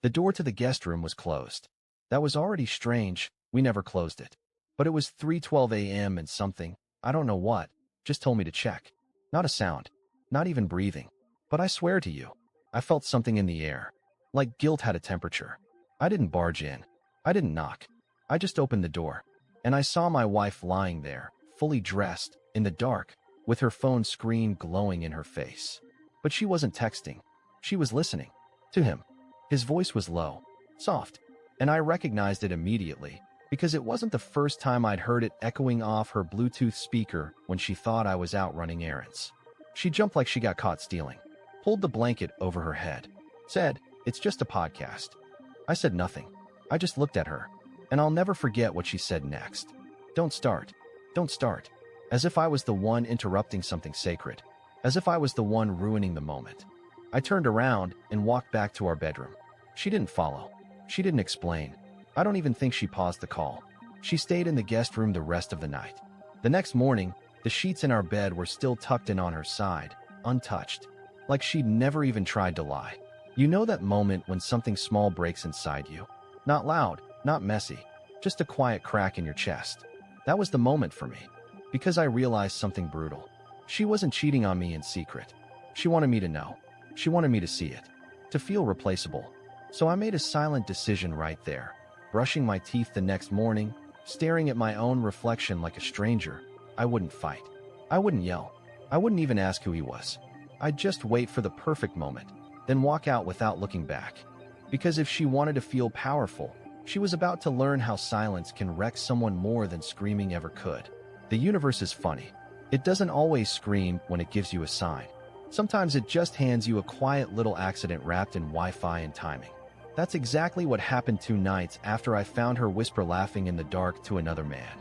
The door to the guest room was closed. That was already strange, we never closed it. But it was 3:12 a.m. and something, I don't know what, just told me to check. Not a sound, not even breathing. But I swear to you, I felt something in the air. Like guilt had a temperature. I didn't barge in. I didn't knock. I just opened the door. And I saw my wife lying there, fully dressed, in the dark, with her phone screen glowing in her face. But she wasn't texting. She was listening. To him. His voice was low, soft, and I recognized it immediately, because it wasn't the first time I'd heard it echoing off her Bluetooth speaker when she thought I was out running errands. She jumped like she got caught stealing, pulled the blanket over her head, said, "It's just a podcast." I said nothing. I just looked at her, and I'll never forget what she said next. "Don't start. Don't start." As if I was the one interrupting something sacred. As if I was the one ruining the moment. I turned around and walked back to our bedroom. She didn't follow. She didn't explain. I don't even think she paused the call. She stayed in the guest room the rest of the night. The next morning, the sheets in our bed were still tucked in on her side, untouched. Like she'd never even tried to lie. You know that moment when something small breaks inside you? Not loud, not messy, just a quiet crack in your chest. That was the moment for me. Because I realized something brutal. She wasn't cheating on me in secret. She wanted me to know. She wanted me to see it. To feel replaceable. So I made a silent decision right there. Brushing my teeth the next morning, staring at my own reflection like a stranger. I wouldn't fight. I wouldn't yell. I wouldn't even ask who he was. I'd just wait for the perfect moment, then walk out without looking back. Because if she wanted to feel powerful, she was about to learn how silence can wreck someone more than screaming ever could. The universe is funny. It doesn't always scream when it gives you a sign. Sometimes it just hands you a quiet little accident wrapped in Wi-Fi and timing. That's exactly what happened 2 nights after I found her whisper laughing in the dark to another man.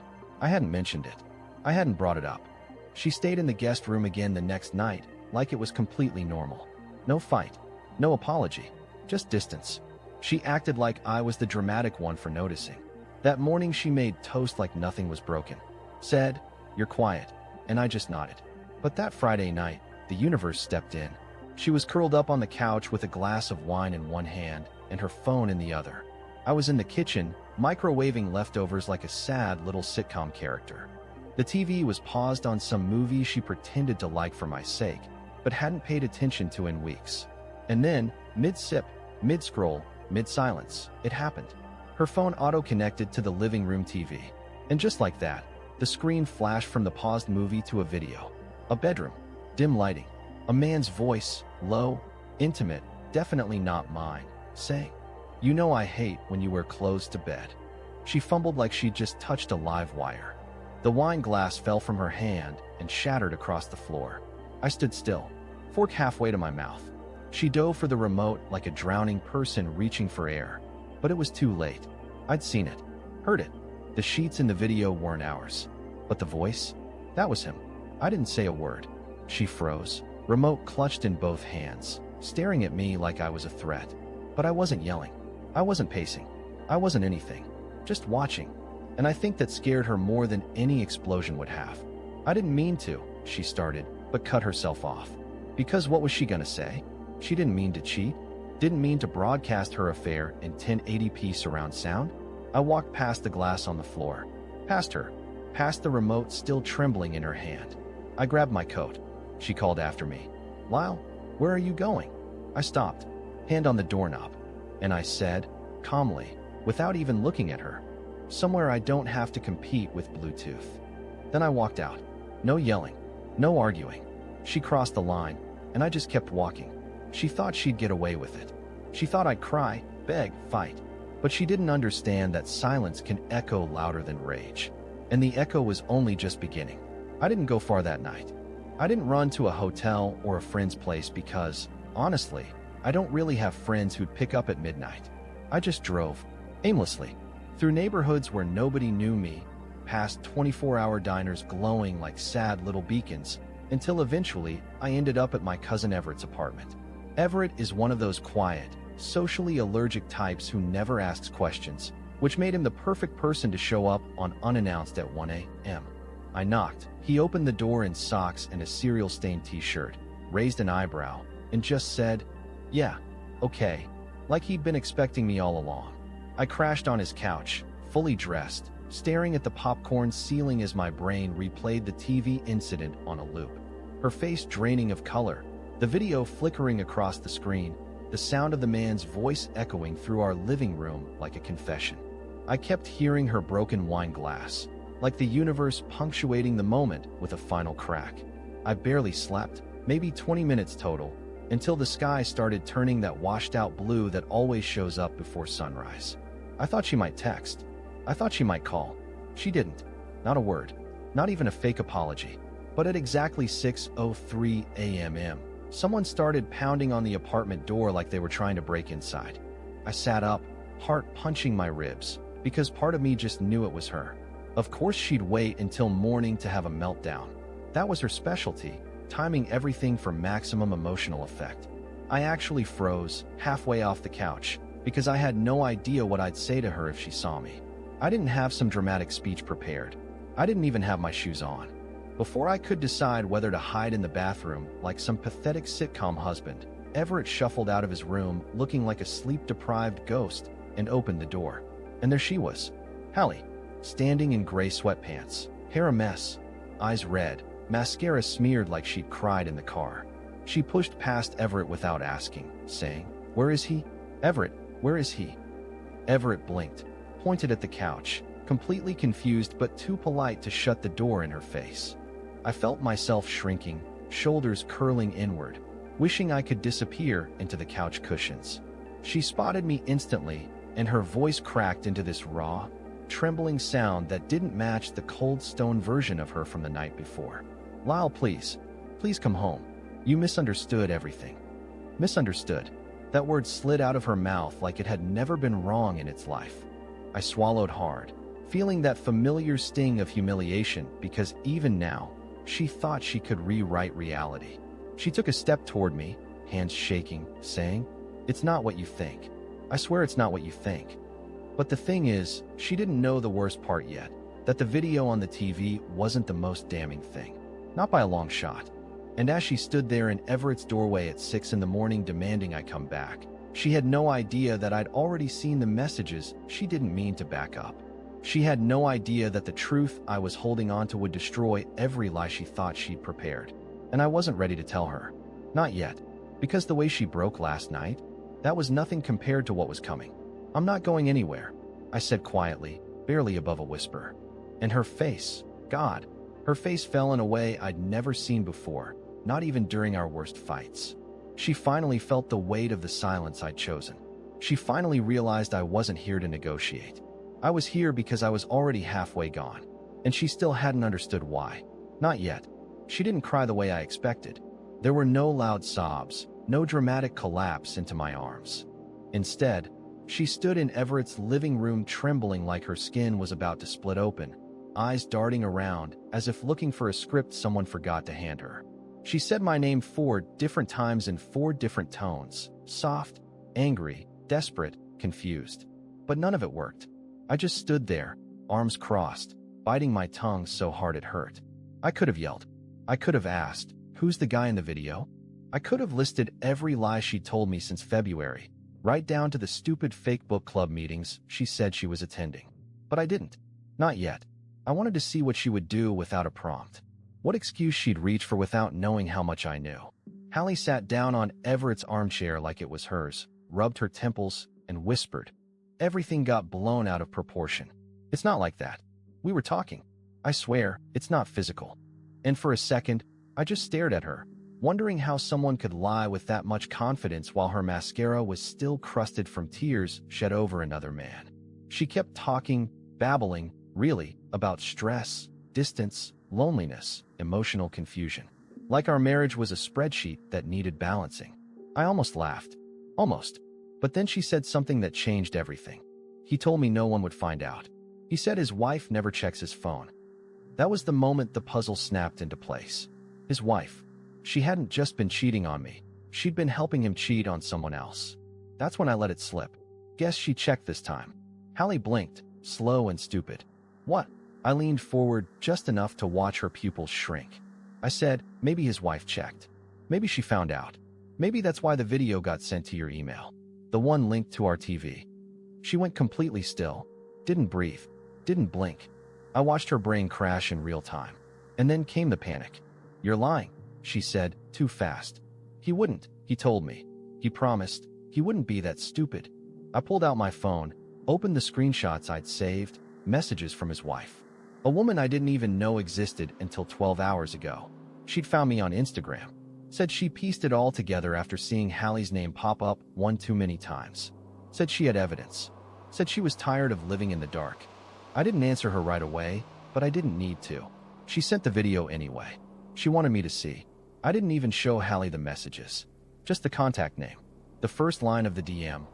I hadn't mentioned it. I hadn't brought it up. She stayed in the guest room again the next night, like it was completely normal. No fight. No apology. Just distance. She acted like I was the dramatic one for noticing. That morning she made toast like nothing was broken. Said, "You're quiet." And I just nodded. But that Friday night, the universe stepped in. She was curled up on the couch with a glass of wine in one hand and her phone in the other. I was in the kitchen, microwaving leftovers like a sad little sitcom character. The TV was paused on some movie she pretended to like for my sake, but hadn't paid attention to in weeks. And then, mid-sip, mid-scroll, mid-silence, it happened. Her phone auto-connected to the living room TV. And just like that, the screen flashed from the paused movie to a video. A bedroom, dim lighting, a man's voice, low, intimate, definitely not mine, saying, "You know I hate when you wear clothes to bed." She fumbled like she'd just touched a live wire. The wine glass fell from her hand and shattered across the floor. I stood still, fork halfway to my mouth. She dove for the remote like a drowning person reaching for air. But it was too late. I'd seen it, heard it. The sheets in the video weren't ours. But the voice? That was him. I didn't say a word. She froze, remote clutched in both hands, staring at me like I was a threat. But I wasn't yelling. I wasn't pacing. I wasn't anything. Just watching. And I think that scared her more than any explosion would have. "I didn't mean to," she started, but cut herself off. Because what was she gonna say? She didn't mean to cheat. Didn't mean to broadcast her affair in 1080p surround sound. I walked past the glass on the floor. Past her. Past the remote still trembling in her hand. I grabbed my coat. She called after me. "Lyle, where are you going?" I stopped, hand on the doorknob. And I said, calmly, without even looking at her, "Somewhere I don't have to compete with Bluetooth." Then I walked out. No yelling. No arguing. She crossed the line, and I just kept walking. She thought she'd get away with it. She thought I'd cry, beg, fight. But she didn't understand that silence can echo louder than rage. And the echo was only just beginning. I didn't go far that night. I didn't run to a hotel or a friend's place because, honestly, I don't really have friends who'd pick up at midnight. I just drove, aimlessly, through neighborhoods where nobody knew me, past 24-hour diners glowing like sad little beacons, until eventually I ended up at my cousin Everett's apartment. Everett is one of those quiet, socially allergic types who never asks questions, which made him the perfect person to show up on unannounced at 1 a.m. I knocked. He opened the door in socks and a cereal-stained t-shirt, raised an eyebrow, and just said, "Yeah, okay, like he'd been expecting me all along. I crashed on his couch, fully dressed, staring at the popcorn ceiling as my brain replayed the TV incident on a loop. Her face draining of color, the video flickering across the screen, the sound of the man's voice echoing through our living room like a confession. I kept hearing her broken wine glass, like the universe punctuating the moment with a final crack. I barely slept, maybe 20 minutes total, until the sky started turning that washed-out blue that always shows up before sunrise. I thought she might text. I thought she might call. She didn't. Not a word. Not even a fake apology. But at exactly 6:03 a.m., someone started pounding on the apartment door like they were trying to break inside. I sat up, heart punching my ribs, because part of me just knew it was her. Of course she'd wait until morning to have a meltdown. That was her specialty, timing everything for maximum emotional effect. I actually froze, halfway off the couch, because I had no idea what I'd say to her if she saw me. I didn't have some dramatic speech prepared. I didn't even have my shoes on. Before I could decide whether to hide in the bathroom like some pathetic sitcom husband, Everett shuffled out of his room looking like a sleep-deprived ghost and opened the door. And there she was, Hallie, standing in gray sweatpants, hair a mess, eyes red, mascara smeared like she'd cried in the car. She pushed past Everett without asking, saying, "Where is he? Everett, where is he?" Everett blinked, pointed at the couch, completely confused but too polite to shut the door in her face. I felt myself shrinking, shoulders curling inward, wishing I could disappear into the couch cushions. She spotted me instantly, and her voice cracked into this raw, trembling sound that didn't match the cold stone version of her from the night before. "Lyle, please come home. You misunderstood everything." Misunderstood. That word slid out of her mouth like it had never been wrong in its life. I swallowed hard, feeling that familiar sting of humiliation because even now, she thought she could rewrite reality. She took a step toward me, hands shaking, saying, "It's not what you think. I swear it's not what you think." But the thing is, she didn't know the worst part yet, that the video on the TV wasn't the most damning thing. Not by a long shot. And as she stood there in Everett's doorway at 6 in the morning demanding I come back, she had no idea that I'd already seen the messages she didn't mean to back up. She had no idea that the truth I was holding on to would destroy every lie she thought she'd prepared. And I wasn't ready to tell her. Not yet. Because the way she broke last night, that was nothing compared to what was coming. "I'm not going anywhere," I said quietly, barely above a whisper. And her face, God, her face fell in a way I'd never seen before, not even during our worst fights. She finally felt the weight of the silence I'd chosen. She finally realized I wasn't here to negotiate. I was here because I was already halfway gone, and she still hadn't understood why. Not yet. She didn't cry the way I expected. There were no loud sobs, no dramatic collapse into my arms. Instead, she stood in Everett's living room trembling like her skin was about to split open, eyes darting around as if looking for a script someone forgot to hand her. She said my name 4 different times in 4 different tones, soft, angry, desperate, confused. But none of it worked. I just stood there, arms crossed, biting my tongue so hard it hurt. I could have yelled. I could have asked, "Who's the guy in the video?" I could have listed every lie she'd told me since February, right down to the stupid fake book club meetings she said she was attending. But I didn't. Not yet. I wanted to see what she would do without a prompt. What excuse she'd reach for without knowing how much I knew. Hallie sat down on Everett's armchair like it was hers, rubbed her temples, and whispered. Everything got blown out of proportion. "It's not like that. We were talking. I swear, it's not physical." And for a second, I just stared at her, wondering how someone could lie with that much confidence while her mascara was still crusted from tears shed over another man. She kept talking, babbling, really, about stress, distance, loneliness, emotional confusion. Like our marriage was a spreadsheet that needed balancing. I almost laughed. Almost. But then she said something that changed everything. "He told me no one would find out. He said his wife never checks his phone." That was the moment the puzzle snapped into place. His wife. She hadn't just been cheating on me. She'd been helping him cheat on someone else. That's when I let it slip. Guess she checked this time. Hallie blinked, slow and stupid. "What?" I leaned forward just enough to watch her pupils shrink. I said, "Maybe his wife checked. Maybe she found out. Maybe that's why the video got sent to your email." the one linked to our TV. She went completely still, didn't breathe, didn't blink. I watched her brain crash in real time. And then came the panic. "You're lying," she said, too fast. "He wouldn't," he told me. "He promised. He wouldn't be that stupid." I pulled out my phone, opened the screenshots I'd saved, messages from his wife. A woman I didn't even know existed until 12 hours ago. She'd found me on Instagram. Said she pieced it all together after seeing Hallie's name pop up one too many times. Said she had evidence. Said she was tired of living in the dark. I didn't answer her right away, but I didn't need to. She sent the video anyway. She wanted me to see. I didn't even show Hallie the messages. Just the contact name. The first line of the DM.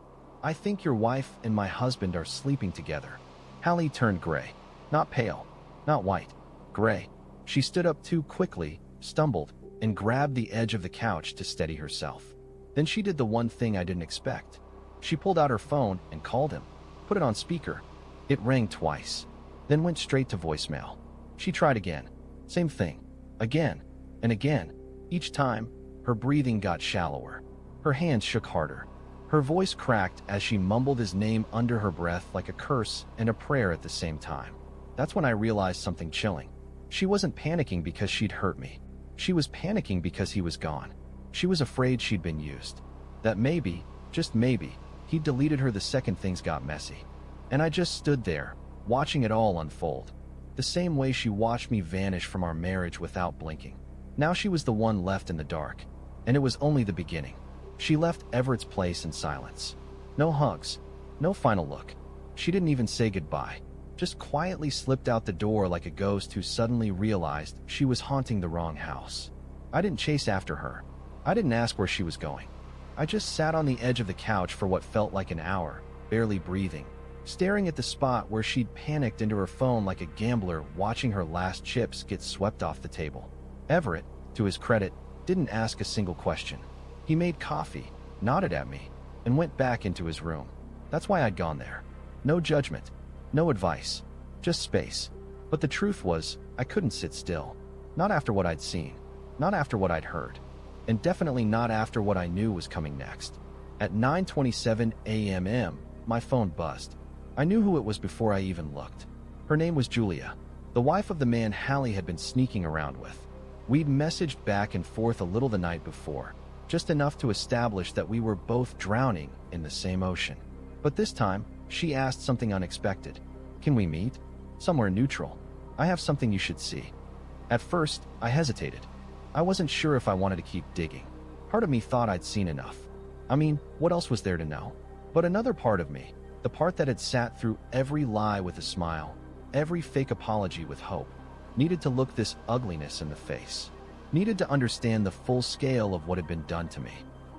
"I think your wife and my husband are sleeping together." Hallie turned gray. Not pale. Not white. Gray. She stood up too quickly, stumbled, and grabbed the edge of the couch to steady herself. Then she did the one thing I didn't expect. She pulled out her phone and called him. Put it on speaker. It rang twice. Then went straight to voicemail. She tried again. Same thing. Again. And again. Each time, her breathing got shallower. Her hands shook harder. Her voice cracked as she mumbled his name under her breath like a curse and a prayer at the same time. That's when I realized something chilling. She wasn't panicking because she'd hurt me. She was panicking because he was gone. She was afraid she'd been used. That maybe, just maybe, he'd deleted her the second things got messy. And I just stood there, watching it all unfold. The same way she watched me vanish from our marriage without blinking. Now she was the one left in the dark. And it was only the beginning. She left Everett's place in silence. No hugs. No final look. She didn't even say goodbye. Just quietly slipped out the door like a ghost who suddenly realized she was haunting the wrong house. I didn't chase after her. I didn't ask where she was going. I just sat on the edge of the couch for what felt like an hour, barely breathing, staring at the spot where she'd panicked into her phone like a gambler watching her last chips get swept off the table. Everett, to his credit, didn't ask a single question. He made coffee, nodded at me, and went back into his room. That's why I'd gone there. No judgment, no advice, just space. But the truth was, I couldn't sit still. Not after what I'd seen, not after what I'd heard, and definitely not after what I knew was coming next. At 9:27 a.m., my phone buzzed. I knew who it was before I even looked. Her name was Julia, the wife of the man Hallie had been sneaking around with. We'd messaged back and forth a little the night before, just enough to establish that we were both drowning in the same ocean. But this time, she asked something unexpected. "Can we meet? Somewhere neutral. I have something you should see." At first, I hesitated. I wasn't sure if I wanted to keep digging. Part of me thought I'd seen enough. I mean, what else was there to know? But another part of me, the part that had sat through every lie with a smile, every fake apology with hope, needed to look this ugliness in the face. Needed to understand the full scale of what had been done to me.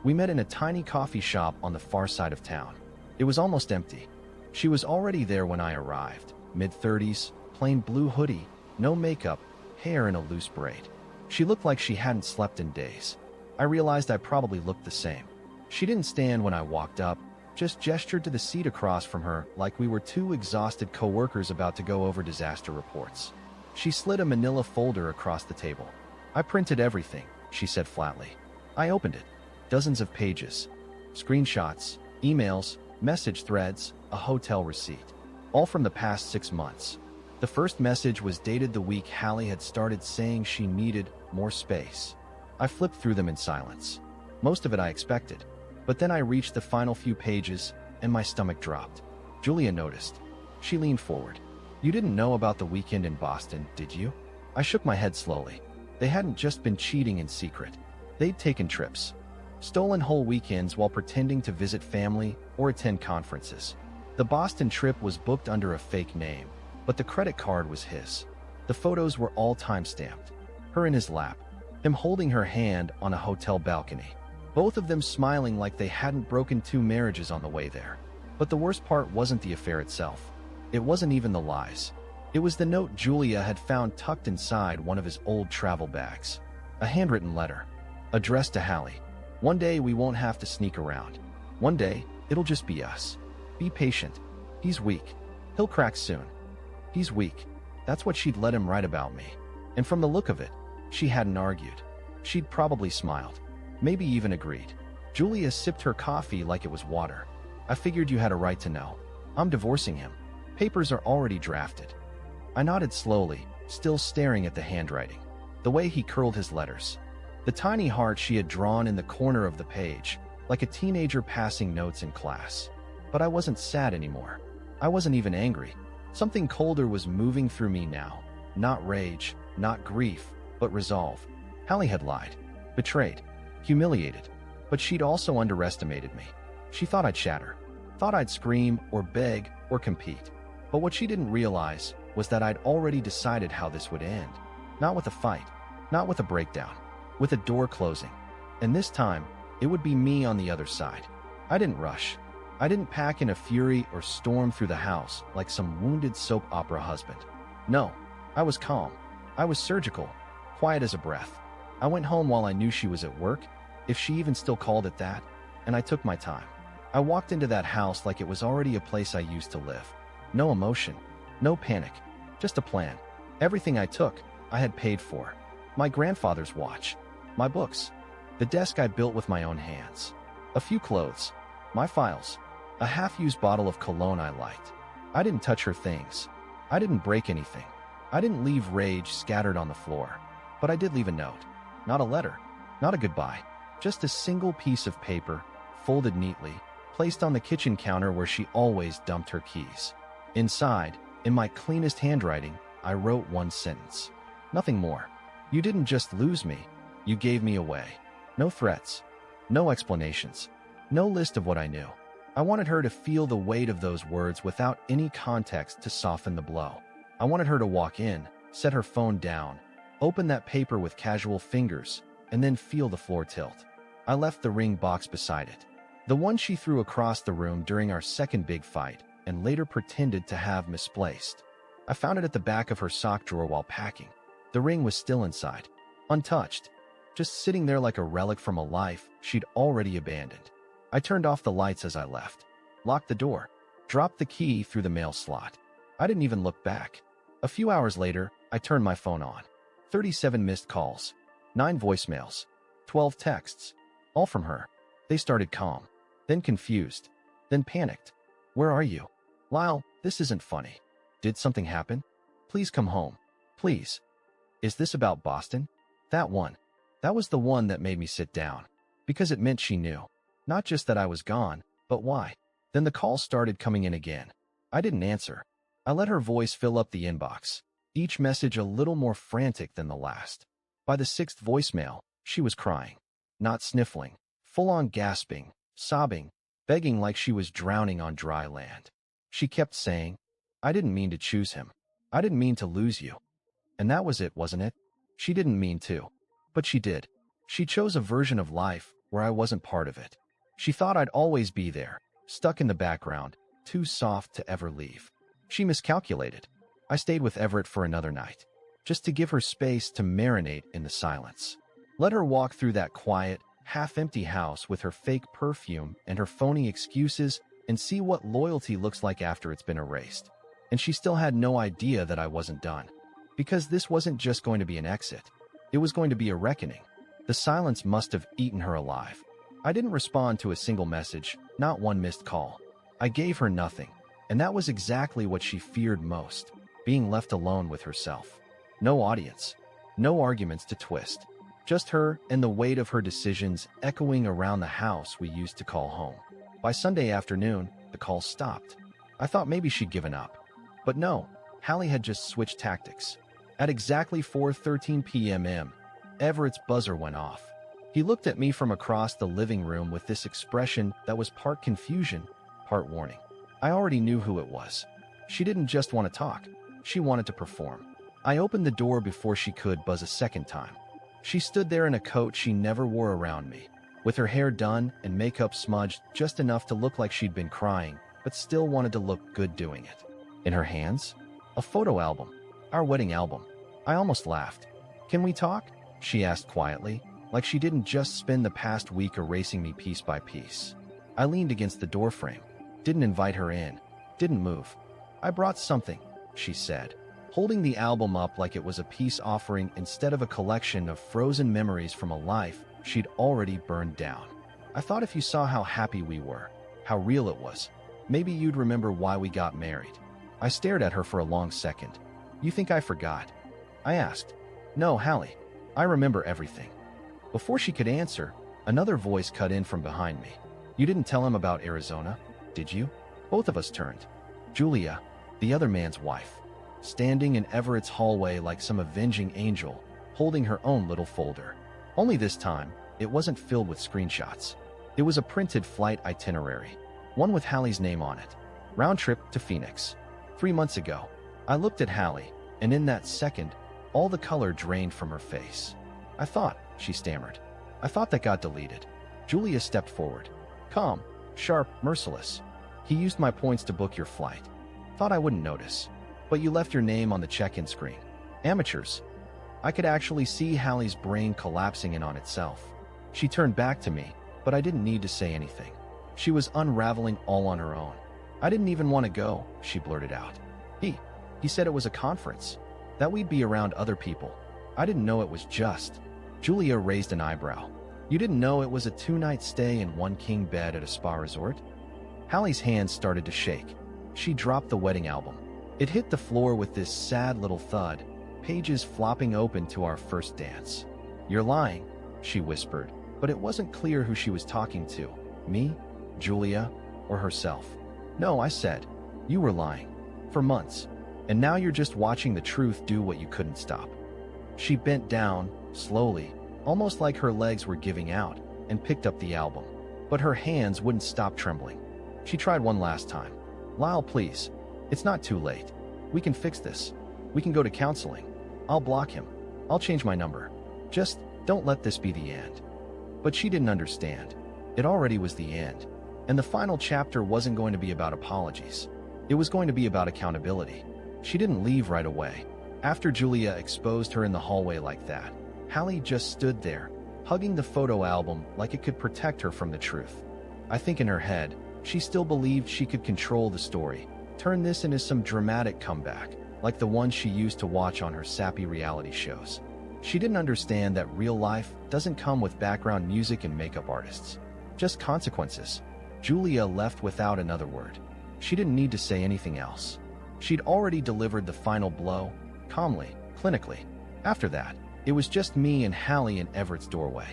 We met in a tiny coffee shop on the far side of town. It was almost empty. She was already there when I arrived. Mid-30s, plain blue hoodie, no makeup, hair in a loose braid. She looked like she hadn't slept in days. I realized I probably looked the same. She didn't stand when I walked up, just gestured to the seat across from her like we were two exhausted coworkers about to go over disaster reports. She slid a manila folder across the table. "I printed everything," she said flatly. I opened it. Dozens of pages. Screenshots, emails, message threads, a hotel receipt. All from the past 6 months. The first message was dated the week Hallie had started saying she needed more space. I flipped through them in silence. Most of it I expected. But then I reached the final few pages, and my stomach dropped. Julia noticed. She leaned forward. "You didn't know about the weekend in Boston, did you?" I shook my head slowly. They hadn't just been cheating in secret. They'd taken trips. Stolen whole weekends while pretending to visit family or attend conferences. The Boston trip was booked under a fake name, but the credit card was his. The photos were all time-stamped. Her in his lap. Him holding her hand on a hotel balcony. Both of them smiling like they hadn't broken 2 marriages on the way there. But the worst part wasn't the affair itself. It wasn't even the lies. It was the note Julia had found tucked inside one of his old travel bags. A handwritten letter. Addressed to Hallie. "One day we won't have to sneak around. One day, it'll just be us. Be patient. He's weak. He'll crack soon. He's weak." That's what she'd let him write about me. And from the look of it, she hadn't argued. She'd probably smiled. Maybe even agreed. Julia sipped her coffee like it was water. I figured you had a right to know. I'm divorcing him. Papers are already drafted. I nodded slowly, still staring at the handwriting. The way he curled his letters. The tiny heart she had drawn in the corner of the page, like a teenager passing notes in class. But I wasn't sad anymore. I wasn't even angry. Something colder was moving through me now. Not rage, not grief, but resolve. Hallie had lied, betrayed, humiliated. But she'd also underestimated me. She thought I'd shatter, thought I'd scream or beg or compete. But what she didn't realize was that I'd already decided how this would end. Not with a fight, not with a breakdown, with a door closing. And this time, it would be me on the other side. I didn't rush. I didn't pack in a fury or storm through the house like some wounded soap opera husband. No, I was calm. I was surgical, quiet as a breath. I went home while I knew she was at work, if she even still called it that, and I took my time. I walked into that house like it was already a place I used to live. No emotion, no panic, just a plan. Everything I took, I had paid for. My grandfather's watch, my books, the desk I built with my own hands, a few clothes, my files, a half-used bottle of cologne I liked. I didn't touch her things. I didn't break anything. I didn't leave rage scattered on the floor. But I did leave a note. Not a letter, not a goodbye, just a single piece of paper, folded neatly, placed on the kitchen counter where she always dumped her keys. Inside, in my cleanest handwriting, I wrote one sentence. Nothing more. You didn't just lose me, you gave me away. No threats, no explanations, no list of what I knew. I wanted her to feel the weight of those words without any context to soften the blow. I wanted her to walk in, set her phone down, open that paper with casual fingers, and then feel the floor tilt. I left the ring box beside it. The one she threw across the room during our second big fight and later pretended to have misplaced. I found it at the back of her sock drawer while packing. The ring was still inside, untouched, just sitting there like a relic from a life she'd already abandoned. I turned off the lights as I left, locked the door, dropped the key through the mail slot. I didn't even look back. A few hours later, I turned my phone on. 37 missed calls, 9 voicemails, 12 texts, all from her. They started calm, then confused, then panicked. Where are you? Lyle, this isn't funny. Did something happen? Please come home. Please. Is this about Boston? That one. That was the one that made me sit down. Because it meant she knew. Not just that I was gone, but why. Then the calls started coming in again. I didn't answer. I let her voice fill up the inbox, each message a little more frantic than the last. By the 6th voicemail, she was crying. Not sniffling, full-on gasping, sobbing, begging like she was drowning on dry land. She kept saying, I didn't mean to choose him. I didn't mean to lose you. And that was it, wasn't it? She didn't mean to. But she did. She chose a version of life where I wasn't part of it. She thought I'd always be there, stuck in the background, too soft to ever leave. She miscalculated. I stayed with Everett for another night, just to give her space to marinate in the silence. Let her walk through that quiet, half-empty house with her fake perfume and her phony excuses and see what loyalty looks like after it's been erased. And she still had no idea that I wasn't done. Because this wasn't just going to be an exit. It was going to be a reckoning. The silence must have eaten her alive. I didn't respond to a single message, not one missed call. I gave her nothing, and that was exactly what she feared most, being left alone with herself. No audience, no arguments to twist, just her and the weight of her decisions echoing around the house we used to call home. By Sunday afternoon, the calls stopped. I thought maybe she'd given up. But no, Hallie had just switched tactics. At exactly 4:13 p.m., Everett's buzzer went off. He looked at me from across the living room with this expression that was part confusion, part warning. I already knew who it was. She didn't just want to talk. She wanted to perform. I opened the door before she could buzz a second time. She stood there in a coat she never wore around me, with her hair done and makeup smudged just enough to look like she'd been crying, but still wanted to look good doing it. In her hands, a photo album, our wedding album. I almost laughed. Can we talk? She asked quietly, like she didn't just spend the past week erasing me piece by piece. I leaned against the doorframe, didn't invite her in, didn't move. I brought something, she said, holding the album up like it was a peace offering instead of a collection of frozen memories from a life she'd already burned down. I thought if you saw how happy we were, how real it was, maybe you'd remember why we got married. I stared at her for a long second. You think I forgot? I asked. No, Hallie. I remember everything. Before she could answer, another voice cut in from behind me. You didn't tell him about Arizona, did you? Both of us turned. Julia, the other man's wife, standing in Everett's hallway like some avenging angel, holding her own little folder. Only this time, it wasn't filled with screenshots. It was a printed flight itinerary, one with Hallie's name on it. Round trip to Phoenix. 3 months ago. I looked at Hallie, and in that second, all the color drained from her face. I thought, she stammered. I thought that got deleted. Julia stepped forward. Calm, sharp, merciless. He used my points to book your flight. Thought I wouldn't notice. But you left your name on the check-in screen. Amateurs. I could actually see Hallie's brain collapsing in on itself. She turned back to me, but I didn't need to say anything. She was unraveling all on her own. I didn't even want to go, she blurted out. He said it was a conference, that we'd be around other people. I didn't know it was just. Julia raised an eyebrow. You didn't know it was a 2-night stay in one king bed at a spa resort? Hallie's hands started to shake. She dropped the wedding album. It hit the floor with this sad little thud, pages flopping open to our first dance. You're lying, she whispered, but it wasn't clear who she was talking to. Me, Julia, or herself. No, I said. You were lying. For months. And now you're just watching the truth do what you couldn't stop. She bent down, slowly, almost like her legs were giving out, and picked up the album. But her hands wouldn't stop trembling. She tried one last time. Lyle, please. It's not too late. We can fix this. We can go to counseling. I'll block him. I'll change my number. Just don't let this be the end. But she didn't understand. It already was the end. And the final chapter wasn't going to be about apologies. It was going to be about accountability. She didn't leave right away. After Julia exposed her in the hallway like that, Hallie just stood there, hugging the photo album like it could protect her from the truth. I think in her head, she still believed she could control the story, turn this into some dramatic comeback, like the one she used to watch on her sappy reality shows. She didn't understand that real life doesn't come with background music and makeup artists. Just consequences. Julia left without another word. She didn't need to say anything else. She'd already delivered the final blow, calmly, clinically. After that, it was just me and Hallie in Everett's doorway.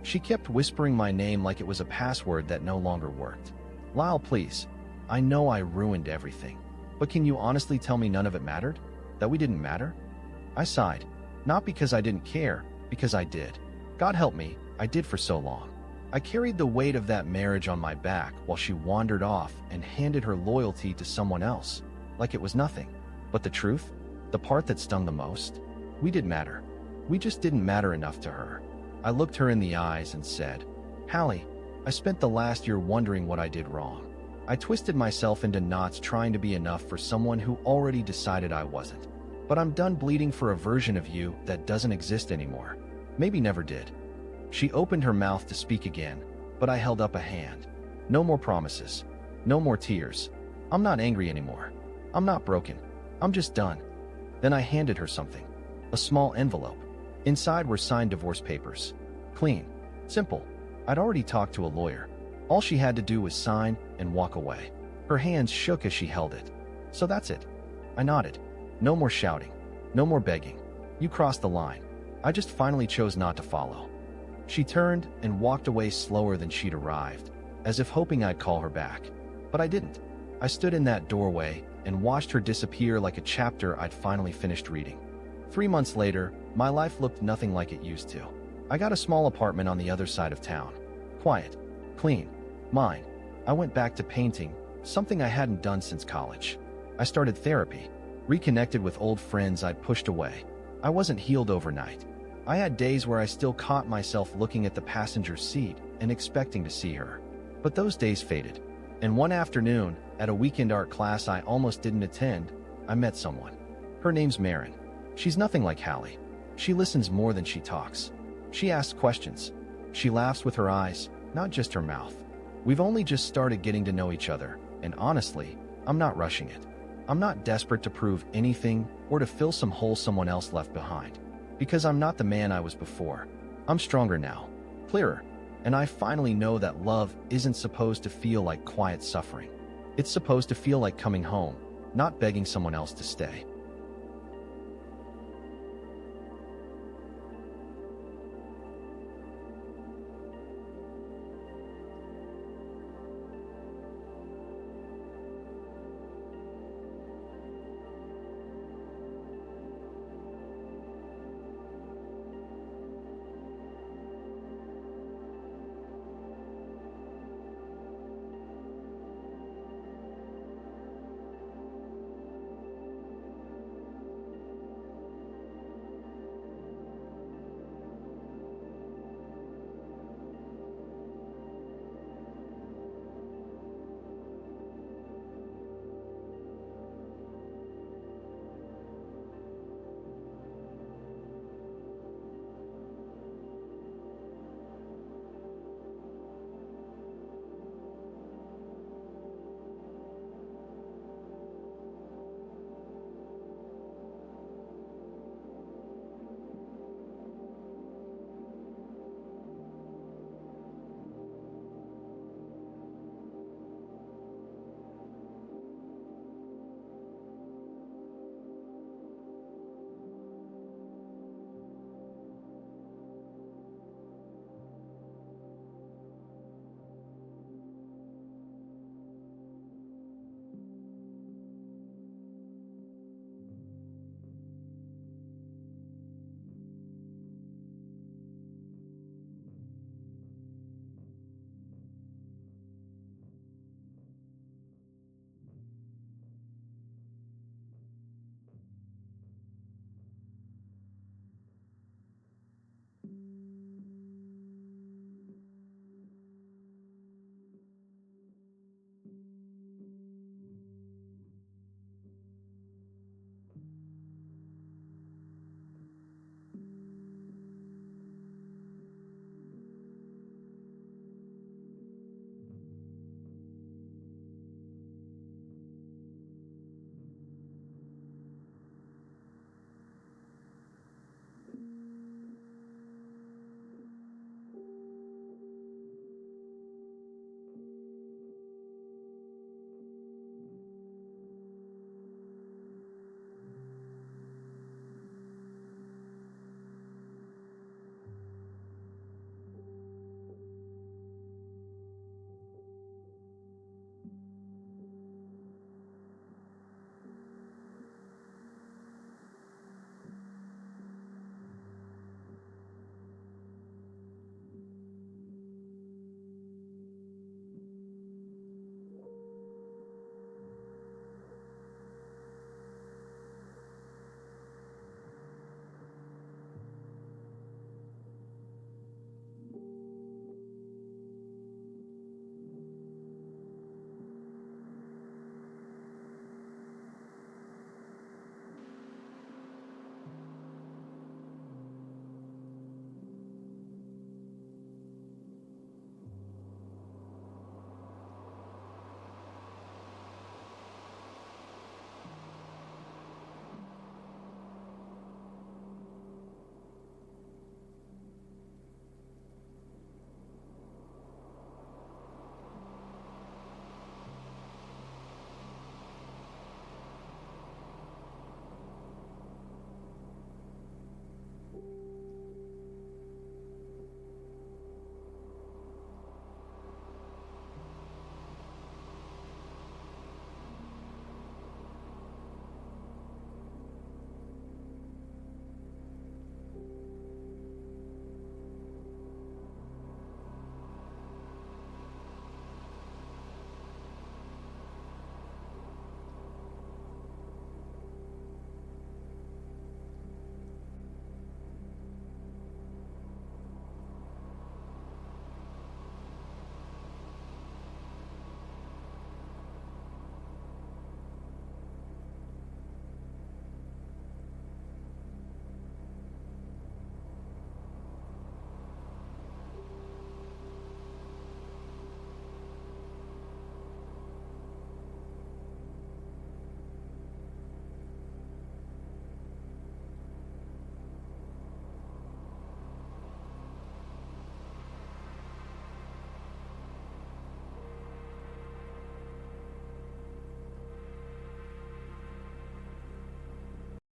She kept whispering my name like it was a password that no longer worked. Lyle, please. I know I ruined everything. But can you honestly tell me none of it mattered? That we didn't matter? I sighed. Not because I didn't care, because I did. God help me, I did for so long. I carried the weight of that marriage on my back while she wandered off and handed her loyalty to someone else, like it was nothing. But the truth? The part that stung the most? We did matter. We just didn't matter enough to her. I looked her in the eyes and said, Hallie, I spent the last year wondering what I did wrong. I twisted myself into knots trying to be enough for someone who already decided I wasn't. But I'm done bleeding for a version of you that doesn't exist anymore. Maybe never did. She opened her mouth to speak again, but I held up a hand. No more promises. No more tears. I'm not angry anymore. I'm not broken. I'm just done. Then I handed her something. A small envelope. Inside were signed divorce papers. Clean. Simple. I'd already talked to a lawyer. All she had to do was sign and walk away. Her hands shook as she held it. So that's it. I nodded. No more shouting. No more begging. You crossed the line. I just finally chose not to follow. She turned and walked away slower than she'd arrived, as if hoping I'd call her back. But I didn't. I stood in that doorway and watched her disappear like a chapter I'd finally finished reading. 3 months later, my life looked nothing like it used to. I got a small apartment on the other side of town. Quiet. Clean. Mine. I went back to painting, something I hadn't done since college. I started therapy, reconnected with old friends I'd pushed away. I wasn't healed overnight. I had days where I still caught myself looking at the passenger seat and expecting to see her. But those days faded. And one afternoon, at a weekend art class I almost didn't attend, I met someone. Her name's Marin. She's nothing like Hallie. She listens more than she talks. She asks questions. She laughs with her eyes, not just her mouth. We've only just started getting to know each other, and honestly, I'm not rushing it. I'm not desperate to prove anything or to fill some hole someone else left behind. Because I'm not the man I was before. I'm stronger now. Clearer. And I finally know that love isn't supposed to feel like quiet suffering. It's supposed to feel like coming home, not begging someone else to stay.